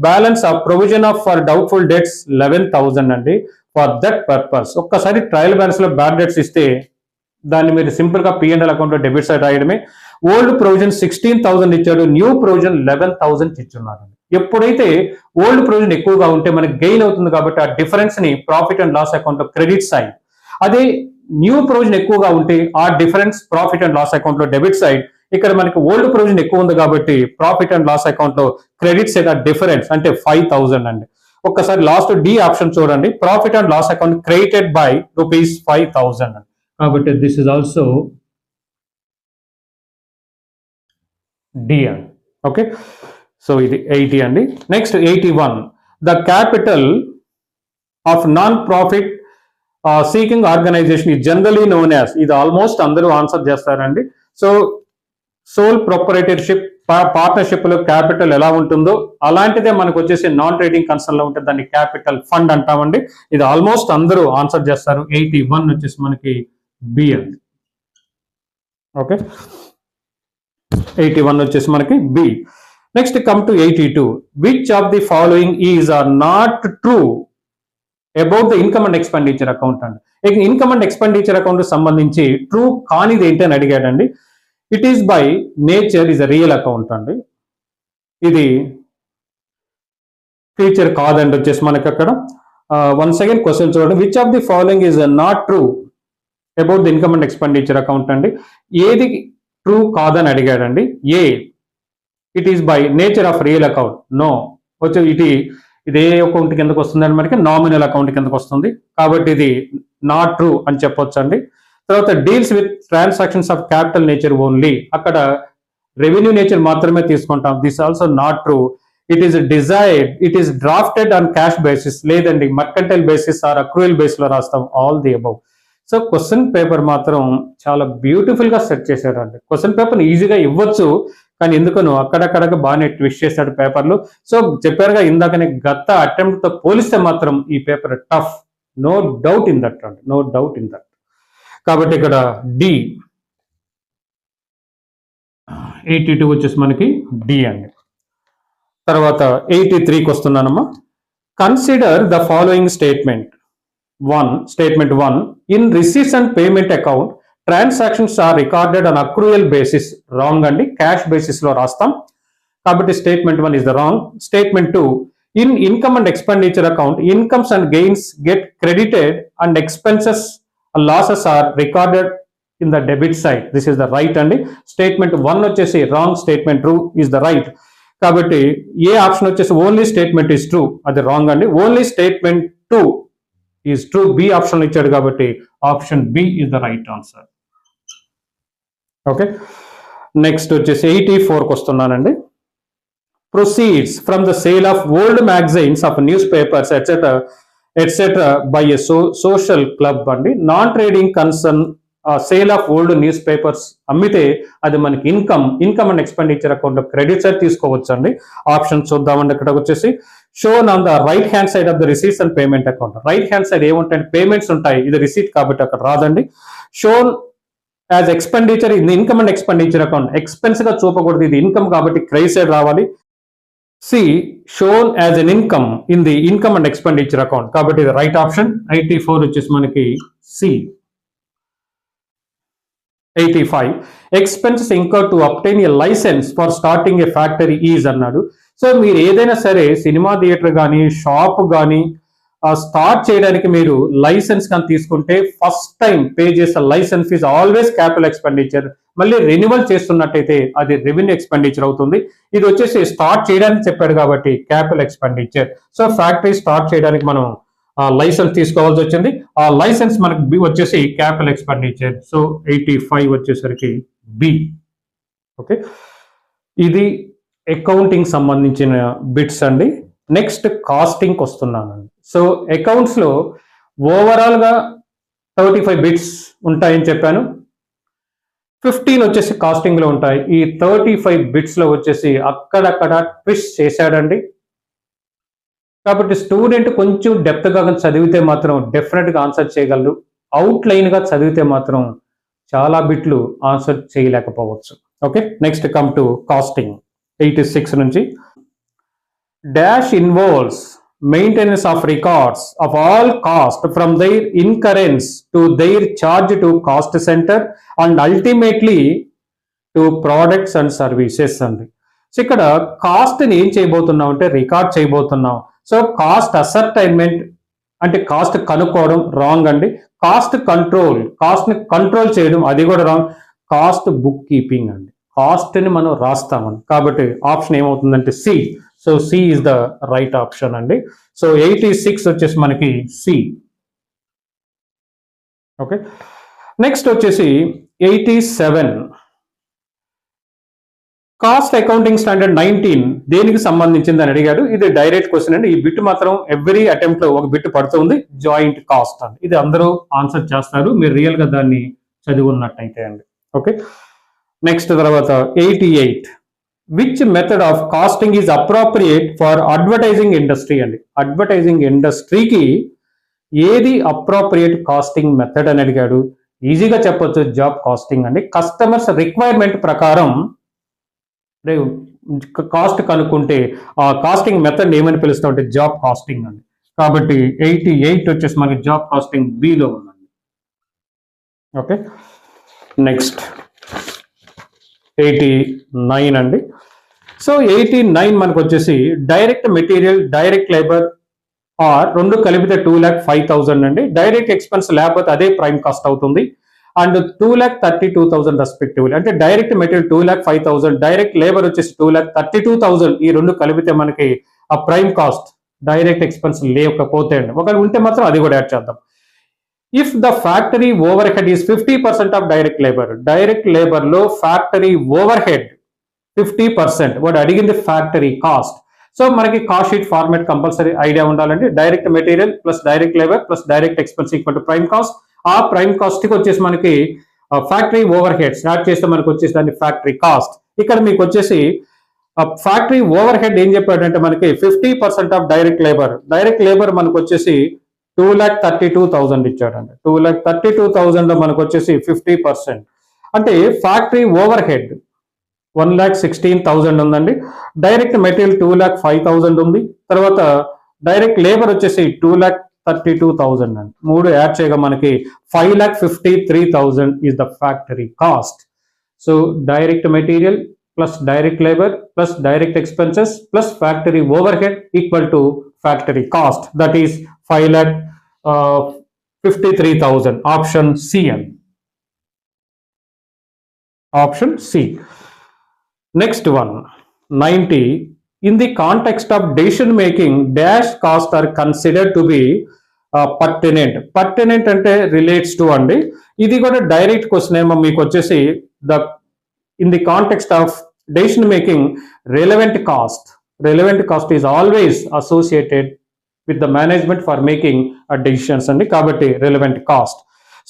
balance of provision of for doubtful debts 11,000 అండి. ఫర్ దట్ పర్పస్ ఒక్కసారి ట్రయల్ బ్యాలెన్స్ లో బ్యాడ్ డెట్స్ ఇస్తే దాన్ని మీరు సింపుల్గా P&L అకౌంట్లో డెబిట్ సైడ్ రాయడమే. ఓల్డ్ ప్రొవిజన్ 16,000 ఇచ్చాడు, న్యూ ప్రొవిజన్ 11,000 ఇచ్చున్నాడు. ఎప్పుడైతే ఓల్డ్ ప్రొవిజన్ ఎక్కువగా ఉంటే మనకి గెయిన్ అవుతుంది కాబట్టి ఆ డిఫరెన్స్ ని ప్రాఫిట్ అండ్ లాస్ అకౌంట్లో క్రెడిట్ సైడ్, అదే న్యూ ప్రొవిజన్ ఎక్కువగా ఉంటే ఆ డిఫరెన్స్ ప్రాఫిట్ అండ్ లాస్ అకౌంట్లో డెబిట్ సైడ్. ఇక్కడ మనకి ఓల్డ్ ప్రొవిజన్ ఎక్కువ ఉంది కాబట్టి ప్రాఫిట్ అండ్ లాస్ అకౌంట్లో క్రెడిట్ సైడ్ ఆ డిఫరెన్స్ అంటే 5,000 అండి. ఒక్కసారి లాస్ట్ డి ఆప్షన్ చూడండి, profit and loss account created by ₹5,000 కాబట్టి దిస్ ఇస్ ఆల్సో డి అండి. ఓకే, సో ఇది 80 అండి. Next 81, the capital of non profit seeking organisation ఈ జనరలీ నోన్ యాజ్, ఇది ఆల్మోస్ట్ అందరూ ఆన్సర్ చేస్తారండి. సో సోల్ ప్రొపరేటర్షిప్ పార్ట్నర్షిప్ లో క్యాపిటల్ ఎలా ఉంటుందో అలాంటిదే మనకు వచ్చేసి నాన్ ట్రేడింగ్ కన్సర్న్ లో ఉంటే దాన్ని క్యాపిటల్ ఫండ్ అంటామండి. ఇది ఆల్మోస్ట్ అందరూ ఆన్సర్ చేస్తారు. 81 వచ్చేసి మనకి బి అండి. ఓకే, 81 వచ్చేసి మనకి B. Next come to 82, which of the following is are not true about the income and expenditure account అండి. ఇన్కమ్ అండ్ ఎక్స్పెండిచర్ అకౌంట్ సంబంధించి ట్రూ కానిది ఏంటి అని అడిగాడండి. It is by nature is a real account అండి. ఇది feature కాదండి వచ్చేసి మనకి అక్కడ. వన్ సెకండ్ క్వశ్చన్ చూడండి, which of the following is not true about the income and expenditure account అండి. ఏది ట్రూ కాదని అడిగాడండి. A it is by nature of real account, no వచ్చి ఇది ఏ అకౌంట్ కిందకు వస్తుందండి, మనకి నామినల్ అకౌంట్ కిందకు వస్తుంది కాబట్టి ఇది నాట్ ట్రూ అని చెప్పొచ్చు అండి. తర్వాత deals with transactions of capital nature only, అక్కడ రెవెన్యూ నేచర్ మాత్రమే తీసుకుంటాం. This also not true. It is desired, it is drafted on cash basis, లేదండి mercantile basis or accrual base లో రాస్తాం. All the above. So question paper మాత్రం చాలా beautiful గా set చేశారండి. క్వశ్చన్ పేపర్ ఈజీగా ఇవ్వచ్చు కానీ ఎందుకనో అక్కడక్కడ బాగానే ట్విస్ట్ చేశాడు పేపర్లు. సో చెప్పారుగా ఇందాకనే గత అటెంప్ట్ తో పోలిస్తే మాత్రం ఈ paper tough, no doubt in that అండి, నో డౌట్ ఇన్ దట్. కాబట్టి ఇక్కడ డి 82 వచ్చేసి మనకి డి అండి. తర్వాత 83కి వస్తున్నానమ్మా. Consider the following statement. Statement 1, in receipts and payment account transactions are recorded on accrual basis. Wrong అండి, క్యాష్ బేసిస్ లో రాస్తాం కాబట్టి statement 1 is the wrong. Statement 2, in income and expenditure account incomes and gains get credited and expenses losses are recorded in the debit side. This is the right అండి. Statement 1 వచ్చేసి wrong, statement 2 is the right. కాబట్టి A option వచ్చేసి only statement is true, అది wrong అండి. Only statement 2 is true, B option ఇచ్చాడు కాబట్టి option B is the right answer. Okay, next వచ్చేసి 84కి వస్తున్నానండి. Proceeds from the sale of old magazines of newspapers etcetera by a social club అండి. Non trading concern sale of old newspapers అమ్మితే అది మనకి income and expenditure account credit side తీసుకోవచ్చు అండి. Option చూద్దామండి. ఇక్కడ వచ్చేసి shown on the right hand side of the receipts and payment account. Right hand side ఏముంటాయి, పేమెంట్స్ ఉంటాయి, ఇది రిసీట్ కాబట్టి అక్కడ రాదండి. Shown as expenditure in income and expenditure account, expense గా చూపకూడదు, ఇది ఇన్కమ్ కాబట్టి క్రెడిట్ సైడ్ రావాలి. C shown as an income in the income and expenditure account కాబట్టి ఇది రైట్ ఆప్షన్. 84 వచ్చేసి మనకి C. 85, expenses incur to obtain a license for starting a factory is అన్నాడు. సో మీరు ఏదైనా సరే సినిమా థియేటర్ కానీ షాప్ కానీ స్టార్ట్ చేయడానికి మీరు లైసెన్స్ కానీ తీసుకుంటే ఫస్ట్ టైం పే చేసే license fee always capital expenditure. మళ్ళీ రెన్యువల్ చేస్తున్నట్టయితే అది రెవెన్యూ ఎక్స్పెండిచర్ అవుతుంది. ఇది వచ్చేసి స్టార్ట్ చేయడానికి చెప్పాడు కాబట్టి capital expenditure. So factory start చేయడానికి మనం లైసెన్స్ తీసుకోవాల్సి వచ్చింది. ఆ లైసెన్స్ మనకి వచ్చేసి క్యాపిటల్ ఎక్స్పెండిచర్. సో 85 వచ్చేసరికి బి. ఓకే, ఇది అకౌంటింగ్ సంబంధించిన బిట్స్ అండి. నెక్స్ట్ కాస్టింగ్ వస్తున్నానండి. సో అకౌంట్స్ లో ఓవరాల్ గా 35 బిట్స్ ఉంటాయని చెప్పాను. 15 వచ్చేసి కాస్టింగ్ లో ఉంటాయి. ఈ 35 బిట్స్ లో వచ్చేసి అక్కడక్కడ ట్విస్ట్ చేశాడండి. కాబట్టి స్టూడెంట్ కొంచెం డెప్త్ గా చదివితే మాత్రం డెఫినెట్ గా ఆన్సర్ చేయగలరు. అవుట్ లైన్ గా చదివితే మాత్రం చాలా బిట్లు ఆన్సర్ చేయలేకపోవచ్చు. Okay, next come to costing 86 నుంచి. Dash involves maintenance of records of all cost from their incurrence to their charge to cost center and ultimately to products and services అండి. So ఇక్కడ కాస్ట్ని ఏం చేయబోతున్నాం అంటే రికార్డ్ చేయబోతున్నాం. So cost అసర్టైన్మెంట్ అంటే cost కనుక్కోవడం రాంగ్ అండి. కాస్ట్ కంట్రోల్, కాస్ట్ని కంట్రోల్ చేయడం అది కూడా రాంగ్. కాస్ట్ బుక్ కీపింగ్ అండి, కాస్ట్ని మనం రాస్తామండి. కాబట్టి ఆప్షన్ ఏమవుతుందంటే C. So C is the right option అండి. సో 86 వచ్చేసి మనకి సి. ఓకే, నెక్స్ట్ వచ్చేసి 87 కాస్ట్ అకౌంటింగ్ స్టాండర్డ్ 19 దేనికి సంబంధించింది అని అడిగాడు. ఇది డైరెక్ట్ క్వశ్చన్ అండి. ఈ బిట్ మాత్రం ఎవ్రీ అటెంప్ట్ లో ఒక బిట్ పడుతుంది, జాయింట్ కాస్ట్ అండి. ఇది అందరూ ఆన్సర్ చేస్తారు మీరు రియల్ గా దాన్ని చదివి ఉన్నట్టయితే అండి. ఓకే, నెక్స్ట్ తర్వాత 88 which method of costing is appropriate for advertising industry అండి. అడ్వర్టైజింగ్ ఇండస్ట్రీకి ఏది అప్రోప్రియేట్ కాస్టింగ్ మెథడ్ అని అడిగాడు. ఈజీగా చెప్పొచ్చు, జాబ్ కాస్టింగ్ అండి. కస్టమర్స్ రిక్వైర్మెంట్ ప్రకారం కాస్ట్ కనుక్కుంటే ఆ కాస్టింగ్ మెథడ్ ఏమని పిలుస్తాం అంటే జాబ్ కాస్టింగ్ అండి. కాబట్టి 88 వచ్చేసి మనకి జాబ్ కాస్టింగ్ బిలో ఉందండి. ఓకే, నెక్స్ట్ 89 అండి. సో 89 మనకు వచ్చేసి direct material, direct labour or రెండు కలిపితే 2,05,000 అండి. డైరెక్ట్ ఎక్స్పెన్స్ లేకపోతే అదే ప్రైమ్ కాస్ట్ అవుతుంది. And 2,32,000 respectively. అంటే డైరెక్ట్ మెటీరియల్ 2,05,000, డైరెక్ట్ లేబర్ వచ్చేసి 2,32,000. ఈ రెండు కలిపితే మనకి ఆ ప్రైమ్ కాస్ట్ డైరెక్ట్ ఎక్స్పెన్స్ లేకపోతే అండి. ఒకవేళ ఉంటే మాత్రం అది కూడా యాడ్ చేద్దాం. If the factory overhead is 50% of direct labour, direct labour లో ఫ్యాక్టరీ ఓవర్ హెడ్ 50%, వాడు అడిగింది ఫ్యాక్టరీ కాస్ట్. సో మనకి cost sheet format compulsory idea ఉండాలండి. Direct material plus direct labour plus direct expense equal to prime cost. ఆ prime cost కి వచ్చేసి మనకి factory over heads add చేస్తే మనకు వచ్చేసి దాన్ని ఫ్యాక్టరీ కాస్ట్. ఇక్కడ మీకు వచ్చేసి ఫ్యాక్టరీ ఓవర్ హెడ్ ఏం చెప్పాడంటే మనకి 50% of direct labour. Direct labour మనకు వచ్చేసి 2,32,000 ఇచ్చాడండి. 2,32,000 లో మనకు వచ్చేసి 50% అంటే ఫ్యాక్టరీ ఓవర్ హెడ్ 1,16,000 ఉందండి. డైరెక్ట్ మెటీరియల్ 2,05,000 ఉంది. తర్వాత డైరెక్ట్ లేబర్ వచ్చేసి 2,32,000 అండి. మూడు యాడ్ చేయగా మనకి 5,53,000 is the factory cost. So direct material plus direct labour plus direct expenses plus factory overhead equal to factory cost, that is 5,53,000. Option C అండి, option C. Next one 90 in the context of decision making dash cost are considered to be pertinent. Pertinent అంటే relates to అండి. ఇది కూడా direct question ఏమో మీకు వచ్చేసి in the context of decision making relevant cost is always associated with the management for making decisions అండి. కాబట్టి relevant cost.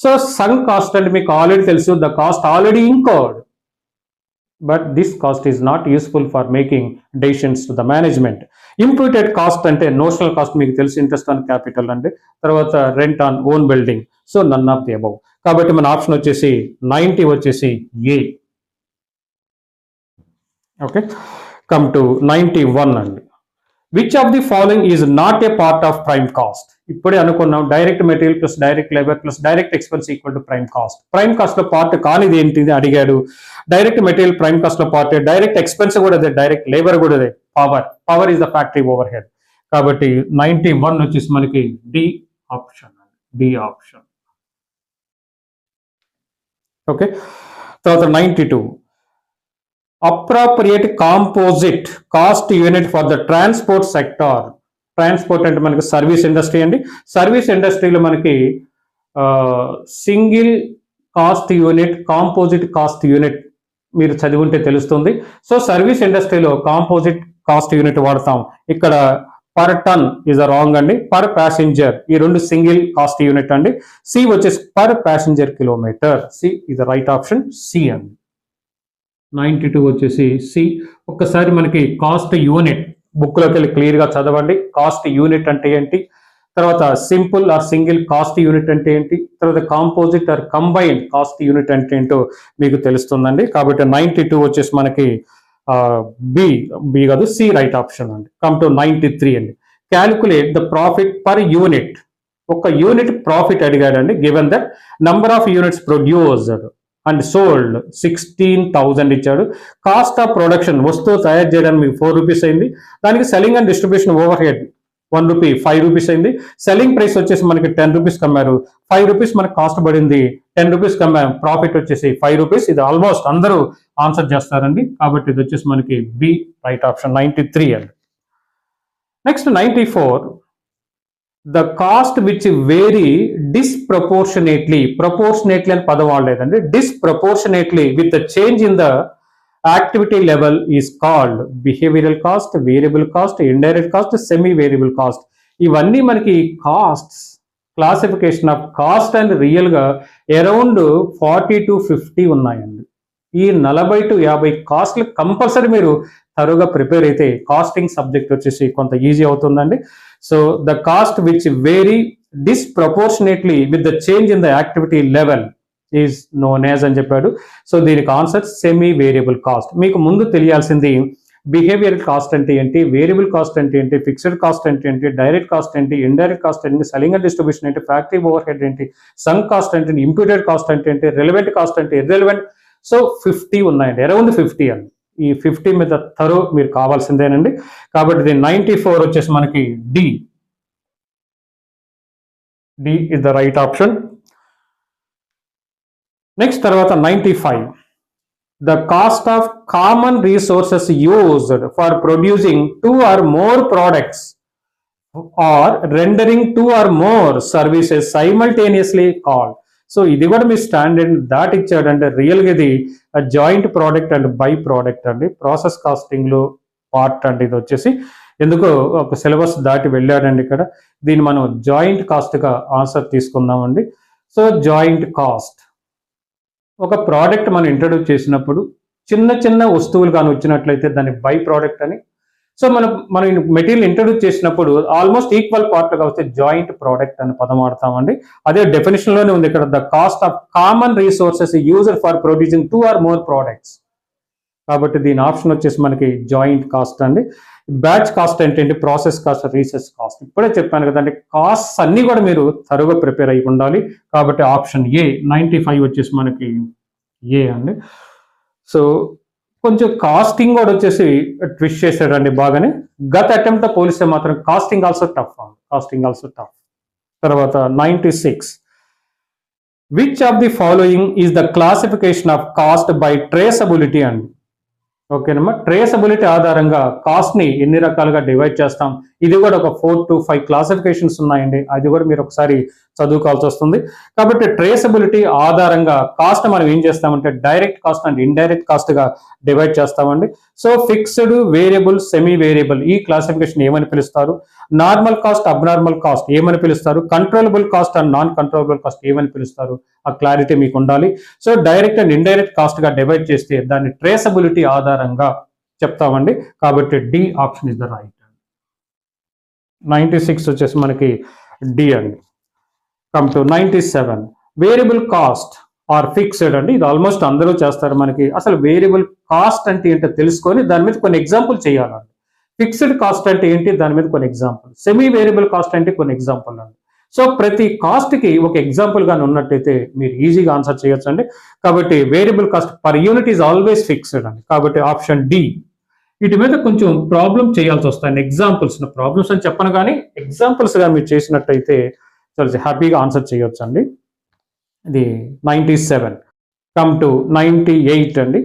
So sunk cost అంటే మీకు ఆల్రెడీ తెలుసు, the cost already incurred, but this cost is not useful for making decisions to the management. Imputed cost అంటే notional cost మీకు తెలుసు, interest on capital అండి. తర్వాత rent on own building. So none of the above. కాబట్టి మన option వచ్చేసి 90 వచ్చేసి A. Okay, come to 91 అండి. Which of the following is not a part of prime cost. ఇప్పుడే అనుకున్నాం direct material plus direct labour plus direct expense equal to prime cost. Prime cost లో part కానిది ఏంటిది అడిగాడు. Direct material prime cost లో part, direct expense కూడా అదే, direct labour కూడా అదే. Power is the factory overhead. కాబట్టి 91 వచ్చేసి మనకి D option. D option. Okay, తర్వాత 92 appropriate composite cost unit for the transport sector. Transport అంటే మనకి సర్వీస్ ఇండస్ట్రీ అండి. సర్వీస్ ఇండస్ట్రీలో మనకి single cost unit, composite cost unit మీరు చదివి ఉంటే తెలుస్తుంది. సో సర్వీస్ ఇండస్ట్రీలో కాంపోజిట్ కాస్ట్ యూనిట్ వాడతాం. ఇక్కడ per ton is a wrong అండి. పర్ ప్యాసింజర్ ఈ రెండు సింగిల్ కాస్ట్ యూనిట్ అండి. సి వచ్చేసి per passenger kilometre. C is the right option, C అండి. 92 వచ్చేసి సి. ఒక్కసారి మనకి కాస్ట్ యూనిట్ బుక్లోకి వెళ్ళి క్లియర్గా చదవండి. కాస్ట్ యూనిట్ అంటే ఏంటి, తర్వాత simple or single cost unit అంటే ఏంటి, తర్వాత composite or combined cost unit అంటే ఏంటో మీకు తెలుస్తుందండి. కాబట్టి 92 వచ్చేసి మనకి బి కాదు, సి రైట్ ఆప్షన్ అండి. కమ్ టు 93 అండి. Calculate the profit per unit. ఒక యూనిట్ ప్రాఫిట్ అడిగాడండి. Given that number of units produced and sold 16,000 ఇచ్చాడు. కాస్ట్ ఆఫ్ ప్రొడక్షన్, వస్తువు తయారు చేయడానికి మీకు 4 రూపీస్ అయింది. దానికి selling and distribution over head 1 rupee 5 rupees అయింది. సెల్లింగ్ ప్రైస్ వచ్చేసి మనకి 10 రూపీస్ కమ్మారు. 5 రూపీస్ మనకి కాస్ట్ పడింది. 10 రూపీస్ కమ్మారు. ప్రాఫిట్ వచ్చేసి 5 రూపీస్. ఇది ఆల్మోస్ట్ అందరూ ఆన్సర్ చేస్తారండి. కాబట్టి ఇది వచ్చేసి మనకి బి రైట్ ఆప్షన్ 93 అండి. Next 94, the cost which vary disproportionately, proportionately అని పదం వాడలేదండి, disproportionately with the change in the activity level is called behavioural cost, variable cost, indirect cost, semi variable cost. ఇవన్నీ మనకి costs, classification of cost and real గా around 40 to 50 ఉన్నాయండి. ఈ 40 to 50 కాస్ట్లు compulsory మీరు తరువుగా ప్రిపేర్ అయితే కాస్టింగ్ సబ్జెక్ట్ వచ్చేసి కొంత ఈజీ అవుతుందండి. So the cost which vary disproportionately with the change in the activity level is known as అని చెప్పాడు. సో దీనికి ఆన్సర్ సెమీ వేరియబుల్ కాస్ట్. మీకు ముందు తెలియాల్సింది బిహేవియరల్ కాస్ట్ అంటే ఏంటి, వేరియబుల్ కాస్ట్ అంటే ఏంటి, ఫిక్స్డ్ కాస్ట్ అంటే ఏంటి, డైరెక్ట్ కాస్ట్ ఏంటి, ఇండైరెక్ట్ కాస్ట్ ఏంటి, సెల్లింగ్ అండ్ డిస్ట్రిబ్యూషన్ ఏంటి, ఫ్యాక్టరీ ఓవర్ హెడ్ ఏంటి, సంక్ కాస్ట్ అంటే, ఇంప్యూటెడ్ కాస్ట్ అంటే ఏంటి, రిలవెంట్ కాస్ట్ అంటే, ఇర్రెలవెంట్. సో 50 ఉన్నాయండి, అరౌండ్ 50 అండి. ఈ 50 మీద తరో మీరు కావాల్సిందేనండి. కాబట్టి ఇది 94 వచ్చేసి మనకి D is the right option. Next తర్వాత 95, the cost of common resources used for producing 2 or more products or rendering 2 or more services simultaneously called. So ఇది కూడా మీ స్టాండర్డ్ దాటి ఇచ్చాడంటే రియల్గా ఇది joint product and by product అండి. Process costing లో పార్ట్ అండి ఇది వచ్చేసి. ఎందుకో ఒక సిలబస్ దాటి వెళ్ళాడండి ఇక్కడ. దీన్ని మనం జాయింట్ కాస్ట్ గా ఆన్సర్ తీసుకుందామండి. సో జాయింట్ కాస్ట్, ఒక ప్రోడక్ట్ మనం ఇంట్రడ్యూస్ చేసినప్పుడు చిన్న చిన్న వస్తువులు కానీ వచ్చినట్లయితే దాన్ని బై ప్రోడక్ట్ అని. సో మనం మెటీరియల్ ఇంట్రడ్యూస్ చేసినప్పుడు ఆల్మోస్ట్ ఈక్వల్ పార్ట్గా వస్తే జాయింట్ ప్రోడక్ట్ అని పదం వాడతామండి. అదే డెఫినేషన్ లోనే ఉంది ఇక్కడ, the cost of common resources used for producing 2 or more products. కాబట్టి దీని ఆప్షన్ వచ్చేసి మనకి జాయింట్ కాస్ట్ అండి. బ్యాచ్ కాస్ట్ ఏంటంటే ప్రాసెస్ కాస్ట్, రీసెర్చ్ కాస్ట్. ఇప్పుడే చెప్పాను కదండి, కాస్ట్ అన్ని కూడా మీరు తరువుగా ప్రిపేర్ అయి ఉండాలి. కాబట్టి ఆప్షన్ ఏ 95 వచ్చేసి మనకి ఏ అండి. సో కొంచెం కాస్టింగ్ కూడా వచ్చేసి ట్విస్ట్ చేశాడండి బాగానే. గత అటెంప్ట్ తో పోలిస్తే మాత్రం కాస్టింగ్ ఆల్సో టఫ్. తర్వాత 96, which of the following is the classification of cost by traceability అండి. ఓకేనమ్మా, ట్రేసబిలిటీ ఆధారంగా కాస్ట్ ని ఎన్ని రకాలుగా డివైడ్ చేస్తాం. ఇది కూడా ఒక 4 to 5 క్లాసిఫికేషన్స్ ఉన్నాయండి. అది కూడా మీరు ఒకసారి చదువుకోవాల్సి వస్తుంది. కాబట్టి ట్రేసబిలిటీ ఆధారంగా కాస్ట్ మనం ఏం చేస్తామంటే direct cost and indirect cost గా డివైడ్ చేస్తామండి. So fixed, variable, semi variable ఈ క్లాసిఫికేషన్ ఏమని పిలుస్తారు, నార్మల్ కాస్ట్, అబ్నార్మల్ కాస్ట్ ఏమని పిలుస్తారు, controllable cost and non controllable cost ఏమని పిలుస్తారు, ఆ క్లారిటీ మీకు ఉండాలి. So direct and indirect cost గా డివైడ్ చేస్తే దాన్ని ట్రేసబిలిటీ ఆధారంగా చెప్తామండి. కాబట్టి D option is the right. 96 వచ్చేసి మనకి డి అండి. Come to 97, variable cost or fixed అండి. ఇది ఆల్మోస్ట్ అందరూ చేస్తారు. మనకి అసలు వేరియబుల్ కాస్ట్ అంటే ఏంటో తెలుసుకొని దాని మీద కొన్ని ఎగ్జాంపుల్ చేయాలండి. ఫిక్స్డ్ కాస్ట్ అంటే ఏంటి, దాని మీద కొన్ని ఎగ్జాంపుల్. సెమీ వేరియబుల్ కాస్ట్ అంటే కొన్ని ఎగ్జాంపుల్ అండి. సో ప్రతి కాస్ట్ కి ఒక ఎగ్జాంపుల్ గా ఉన్నట్టయితే మీరు ఈజీగా ఆన్సర్ చేయొచ్చు అండి. కాబట్టి variable cost per unit is always fixed అండి. కాబట్టి ఆప్షన్ డి. వీటి మీద కొంచెం ప్రాబ్లం చేయాల్సి వస్తాయి. ఎగ్జాంపుల్స్, ప్రాబ్లమ్స్ అని చెప్పను కానీ ఎగ్జాంపుల్స్ గా మీరు చేసినట్టయితే చాలా హ్యాపీగా ఆన్సర్ చేయొచ్చు అండి. ఇది 97. కమ్ టు 98 అండి.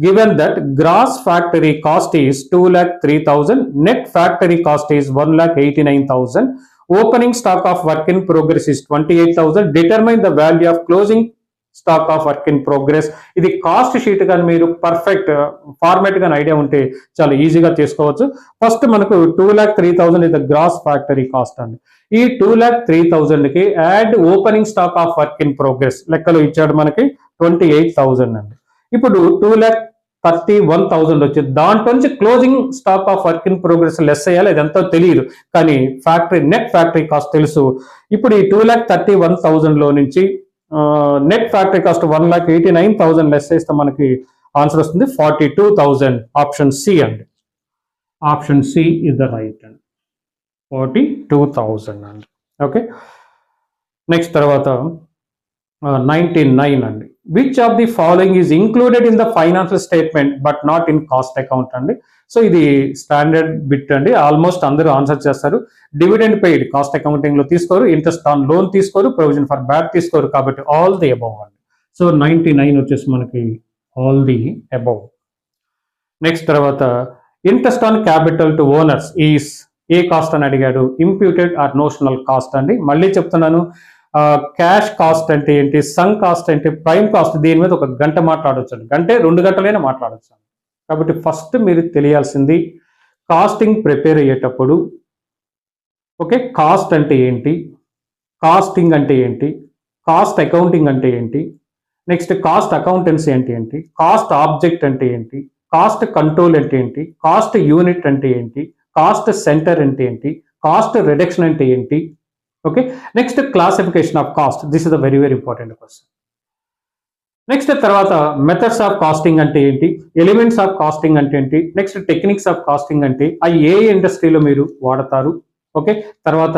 Given that gross factory cost is 2,03,000, net factory cost is 1,89,000, opening stock of work in progress is 28,000, determine the value of closing stock of work in progress. ఇది కాస్ట్ షీట్ కానీ మీరు perfect format కానీ idea ఉంటే చాలా ఈజీగా తీసుకోవచ్చు. First మనకు 2,03,000 ఇది గ్రాస్ ఫ్యాక్టరీ కాస్ట్ అండి. ఈ 2,03,000 కి add opening stock of work in progress లెక్కలు ఇచ్చాడు మనకి 28,000 అండి. ఇప్పుడు 2,31,000 వచ్చింది. దాంట్లో నుంచి closing stock of work in progress less అయ్యాలి, అది ఎంతో తెలియదు కానీ నెట్ ఫ్యాక్టరీ కాస్ట్ తెలుసు. ఇప్పుడు ఈ 2,31,000 లో నుంచి నెట్ ఫ్యాక్టరీ కాస్ట్ 1,89,000 లెస్ చేస్తే మనకి ఆన్సర్ వస్తుంది 42,000. ఆప్షన్ సి అండి. Option C is the right అండి. 42,000 అండి. ఓకే, నెక్స్ట్ తర్వాత 99 అండి. Which of the following is included in the financial statement but not in cost account అండి. సో ఇది స్టాండర్డ్ బిట్ అండి, ఆల్మోస్ట్ అందరూ ఆన్సర్ చేస్తారు. డివిడెండ్ పెయిడ్ కాస్ట్ అకౌంటింగ్ లో తీసుకోరు, ఇంట్రెస్ట్ ఆన్ లోన్ తీసుకోరు, ప్రొవిజన్ ఫర్ బ్యాడ్ తీసుకోరు, కాబట్టి ఆల్ ది అబౌవ్ అండి. సో 99 వచ్చేసి మనకి ఆల్ ది అబౌవ్. నెక్స్ట్ తర్వాత interest on capital to owners is a cost అని అడిగాడు. ఇంప్యూటెడ్ ఆర్ నోషనల్ కాస్ట్ అండి. మళ్ళీ చెప్తున్నాను, క్యాష్ కాస్ట్ అంటే ఏంటి, సంక్ కాస్ట్ అంటే, ప్రైమ్ కాస్ట్, దీని మీద ఒక గంట మాట్లాడవచ్చు అండి, గంటే 2 గంటలైనా మాట్లాడవచ్చు. కాబట్టి ఫస్ట్ మీరు తెలియాల్సింది కాస్టింగ్ ప్రిపేర్ అయ్యేటప్పుడు, ఓకే, కాస్ట్ అంటే ఏంటి, కాస్టింగ్ అంటే ఏంటి, కాస్ట్ అకౌంటింగ్ అంటే ఏంటి, నెక్స్ట్ కాస్ట్ అకౌంటెన్సీ అంటే ఏంటి, కాస్ట్ ఆబ్జెక్ట్ అంటే ఏంటి, కాస్ట్ కంట్రోల్ అంటే ఏంటి, కాస్ట్ యూనిట్ అంటే ఏంటి, కాస్ట్ సెంటర్ అంటే ఏంటి, కాస్ట్ రిడక్షన్ అంటే ఏంటి. Okay, next classification of cost, this is the very very important question. Next తర్వాత మెథడ్స్ ఆఫ్ కాస్టింగ్ అంటే ఏంటి, ఎలిమెంట్స్ ఆఫ్ కాస్టింగ్ అంటే ఏంటి, నెక్స్ట్ టెక్నిక్స్ ఆఫ్ కాస్టింగ్ అంటే అవి ఏ ఇండస్ట్రీలో మీరు వాడతారు. ఓకే, తర్వాత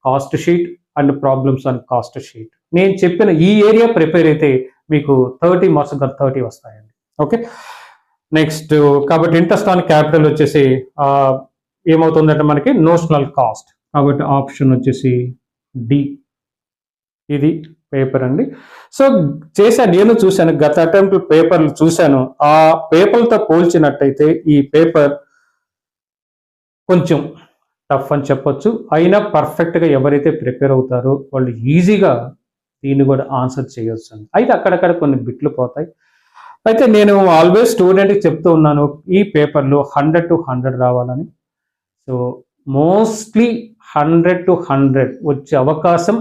cost sheet and problems on cost sheet. నేను చెప్పిన ఈ ఏరియా ప్రిపేర్ అయితే మీకు 30 మార్క్స్ 30 వస్తాయండి. ఓకే, నెక్స్ట్ కాబట్టి ఇంట్రెస్ట్ ఆన్ క్యాపిటల్ వచ్చేసి ఏమవుతుందంటే మనకి నోషనల్ కాస్ట్, కాబట్టి ఆప్షన్ వచ్చేసి డి, ఇది పేపర్ అండి. సో చేశాను, నేను చూశాను, గత అటెంప్ట్ పేపర్లు చూశాను, ఆ పేపర్లతో పోల్చినట్టయితే ఈ పేపర్ కొంచెం టఫ్ అని చెప్పొచ్చు. అయినా పర్ఫెక్ట్గా ఎవరైతే ప్రిపేర్ అవుతారో వాళ్ళు ఈజీగా దీన్ని కూడా ఆన్సర్ చేయొచ్చు అండి. అయితే అక్కడక్కడ కొన్ని బిట్లు పోతాయి. అయితే నేను ఆల్వేస్ స్టూడెంట్కి చెప్తూ ఉన్నాను, ఈ పేపర్లో 100 to 100 రావాలని. సో మోస్ట్లీ 100 to 100 వచ్చే అవకాశం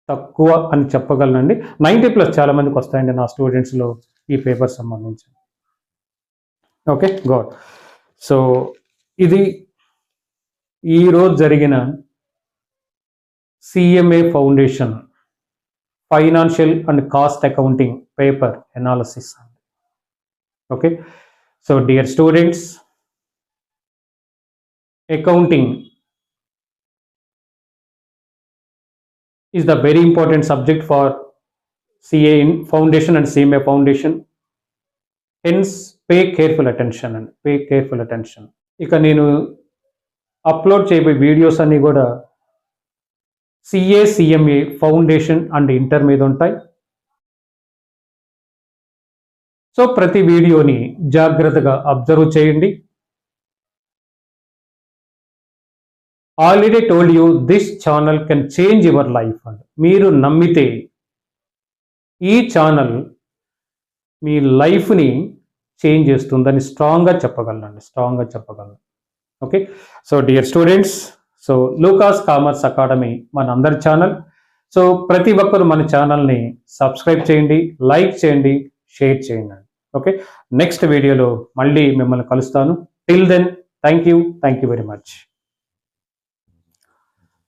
తక్కువ అని చెప్పగలనండి. 90+ చాలా మందికి వస్తాయండి నా స్టూడెంట్స్లో ఈ పేపర్ సంబంధించి. Okay, God. సో ఇది ఈరోజు జరిగిన CMA foundation financial and cost accounting paper analysis. Okay, so dear students, accounting is the very important subject for CA foundation and CMA foundation, hence pay careful attention and pay careful attention. ఇక నేను upload చేయబోయే videos అన్నీ కూడా CA CMA foundation and inter మీద ఉంటాయి. So ప్రతి వీడియోని జాగ్రత్తగా అబ్జర్వ్ చేయండి. Already told you this channel can change your life and మీరు నమ్మితే ఈ ఛానల్ మీ లైఫ్ని చేంజ్ చేస్తుందని స్ట్రాంగ్గా చెప్పగలను. Okay, so dear students, so Lucas commerce academy మన అందరి ఛానల్. సో ప్రతి ఒక్కరు మన ఛానల్ని సబ్స్క్రైబ్ చేయండి, లైక్ చేయండి, షేర్ చేయండి. ఓకే, నెక్స్ట్ వీడియోలో మళ్ళీ మిమ్మల్ని కలుస్తాను. Till then, thank you very much.